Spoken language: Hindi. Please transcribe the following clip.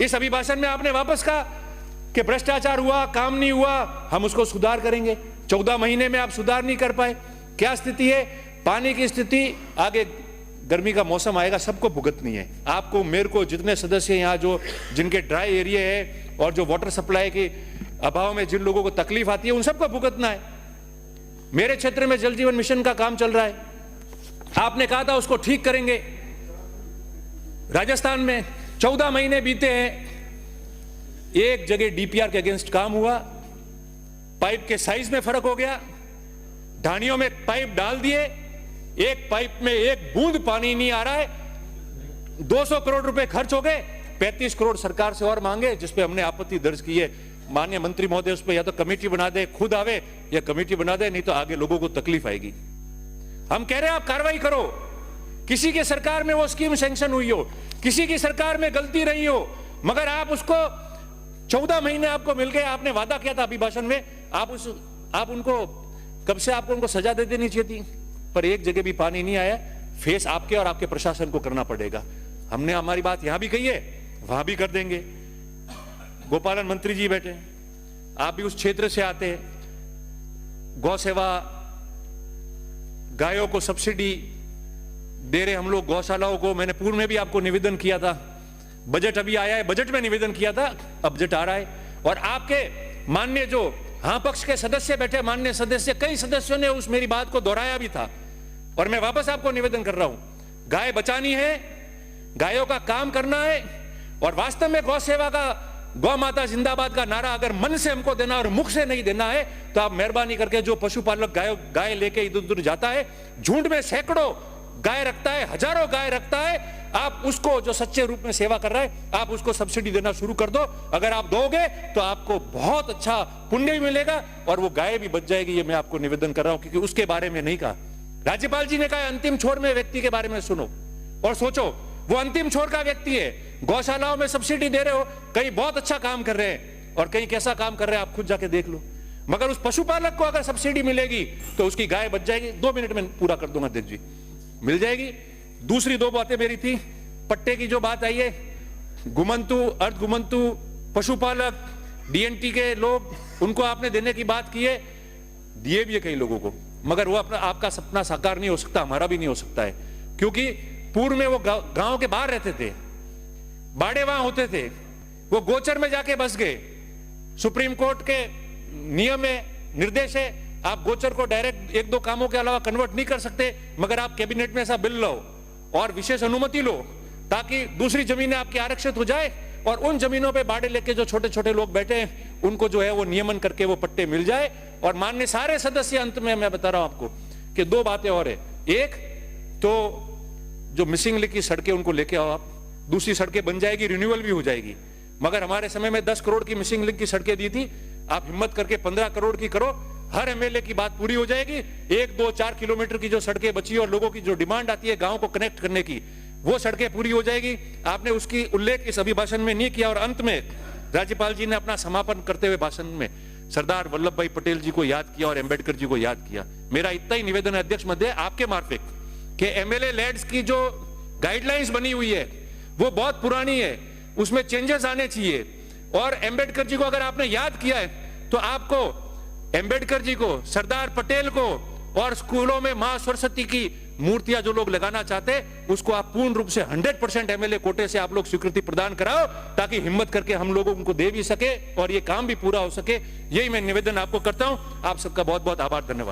इस अभिभाषण में आपने वापस कहा कि भ्रष्टाचार हुआ, काम नहीं हुआ, हम उसको सुधार करेंगे। 14 महीने में आप सुधार नहीं कर पाए। क्या स्थिति है? पानी की स्थिति आगे गर्मी का मौसम आएगा, सबको भुगतनी है, आपको, मेरे को, जितने सदस्य यहाँ जो जिनके ड्राई एरिया है और जो वाटर सप्लाई के अभाव में जिन लोगों को तकलीफ आती है उन सबको भुगतना है। मेरे क्षेत्र में जल जीवन मिशन का काम चल रहा है, आपने कहा था उसको ठीक करेंगे। राजस्थान में 14 महीने बीते हैं, एक जगह डीपीआर के अगेंस्ट काम हुआ, पाइप के साइज में फर्क हो गया, ढानियों में पाइप डाल दिए, एक पाइप में एक बूंद पानी नहीं आ रहा है, 200 करोड़ रुपए खर्च हो गए, 35 करोड़ सरकार से और मांगे, जिसपे हमने आपत्ति दर्ज की है। माननीय मंत्री महोदय उस पर या तो कमेटी बना दे, खुद आवे या कमेटी बना दे, नहीं तो आगे लोगों को तकलीफ आएगी। हम कह रहे हैं आप कार्रवाई करो। किसी के सरकार में वो स्कीम सैंक्शन हुई हो, किसी की सरकार में गलती रही हो, मगर आप उसको 14 महीने आपको मिल गए, आपने वादा किया था अभिभाषण में, आप उनको कब से आपको उनको सजा दे देनी चाहिए थी, पर एक जगह भी पानी नहीं आया। फेस आपके और आपके प्रशासन को करना पड़ेगा। हमने हमारी बात यहां भी कही है, वहां भी कर देंगे। गोपालन मंत्री जी बैठे, आप भी उस क्षेत्र से आते हैं, गौ सेवा, गायों को सब्सिडी दे रहे हम लोग, गौशालाओं को। मैंने पूर्व में भी आपको निवेदन किया था, बजट अभी आया है, बजट में निवेदन किया था, अब बजट आ रहा है। और आपके माननीय जो हाँ पक्ष के सदस्य बैठे, माननीय सदस्य, कई सदस्यों ने उस मेरी बात को दोहराया भी था, और मैं वापस आपको निवेदन कर रहा हूं, गाय बचानी है, गायों का काम करना है, और वास्तव में गौ सेवा का, गौ माता जिंदाबाद का नारा अगर मन से हमको देना और मुख से नहीं देना है, तो आप मेहरबानी करके, जो पशुपालक गाय लेके इधर उधर जाता है, झुंड में सैकड़ों गाय रखता है, हजारों गाय रखता है, आप उसको, जो सच्चे रूप में सेवा कर रहा है, आप उसको सब्सिडी देना शुरू कर दो। अगर आप दोगे तो आपको बहुत अच्छा पुण्य भी मिलेगा और वो गाय भी बच जाएगी। ये मैं आपको निवेदन कर रहा हूं, क्योंकि उसके बारे में नहीं कहा। राज्यपाल जी ने कहा अंतिम छोर में व्यक्ति के बारे में सुनो और सोचो, वो अंतिम छोर का व्यक्ति है। गौशालाओं में सब्सिडी दे रहे हो, कहीं बहुत अच्छा काम कर रहे हैं और कहीं कैसा काम कर रहे हैं आप खुद जाके देख लो, मगर उस पशुपालक को अगर सब्सिडी मिलेगी तो उसकी गाय बच जाएगी। 2 मिनट में पूरा कर दूंगा अध्यक्ष जी, मिल जाएगी। दूसरी 2 बातें मेरी थी, पट्टे की जो बात आई है, घुमंतु, अर्ध घुमंतु पशुपालक, डीएनटी के लोग, उनको आपने देने की बात की है, दिए भी है कई लोगों को, मगर वो अपना, आपका सपना साकार नहीं हो सकता, हमारा भी नहीं हो सकता है, क्योंकि पूर्व में वो गांव के बाहर रहते थे, बाड़े वहां होते थे, वो गोचर में जाके बस गए। सुप्रीम कोर्ट के नियम है, निर्देश है, आप गोचर को डायरेक्ट 1-2 कामों के अलावा कन्वर्ट नहीं कर सकते, मगर आप कैबिनेट में ऐसा बिल लो और विशेष अनुमति लो, ताकि दूसरी जमीनें आपकी आरक्षित हो जाए और उन जमीनों पे बाड़े लेके जो छोटे छोटे लोग बैठे हैं उनको जो है वो नियमन करके वो पट्टे मिल जाए। और माननीय सारे सदस्य, अंत में मैं बता रहा हूं आपको कि 2 बातें और है। एक तो जो मिसिंग लिंक की सड़कें उनको लेके आओ आप, दूसरी सड़कें बन जाएगी, रिन्यूअल भी हो जाएगी। मगर हमारे समय में 10 करोड़ की मिसिंग लिंक की सड़कें दी थी, आप हिम्मत करके 15 करोड़ की करो, हर एमएलए की बात पूरी हो जाएगी। 1, 2, 4 किलोमीटर की जो सड़कें बची और लोगों की जो डिमांड आती है गांव को कनेक्ट करने की, वो सड़कें पूरी हो जाएगी। आपने उसकी उल्लेख इस अभिभाषण में नहीं किया। और अंत में राज्यपाल जी ने अपना समापन करते हुए भाषण में सरदार वल्लभ भाई पटेल जी को याद किया और अंबेडकर जी को याद किया। मेरा इतना ही निवेदन है अध्यक्ष महोदय आपके मार्फत कि एमएलए लैड्स की जो गाइडलाइंस बनी हुई है वो बहुत पुरानी है, उसमें चेंजेस आने चाहिए। और अंबेडकर जी को अगर आपने याद किया है तो आपको अंबेडकर जी को, सरदार पटेल को, और स्कूलों में मां सरस्वती की मूर्तियां जो लोग लगाना चाहते हैं उसको आप पूर्ण रूप से 100% एमएलए कोटे से आप लोग स्वीकृति प्रदान कराओ, ताकि हिम्मत करके हम लोगों उनको दे भी सके और ये काम भी पूरा हो सके। यही मैं निवेदन आपको करता हूं। आप सबका बहुत बहुत आभार, धन्यवाद।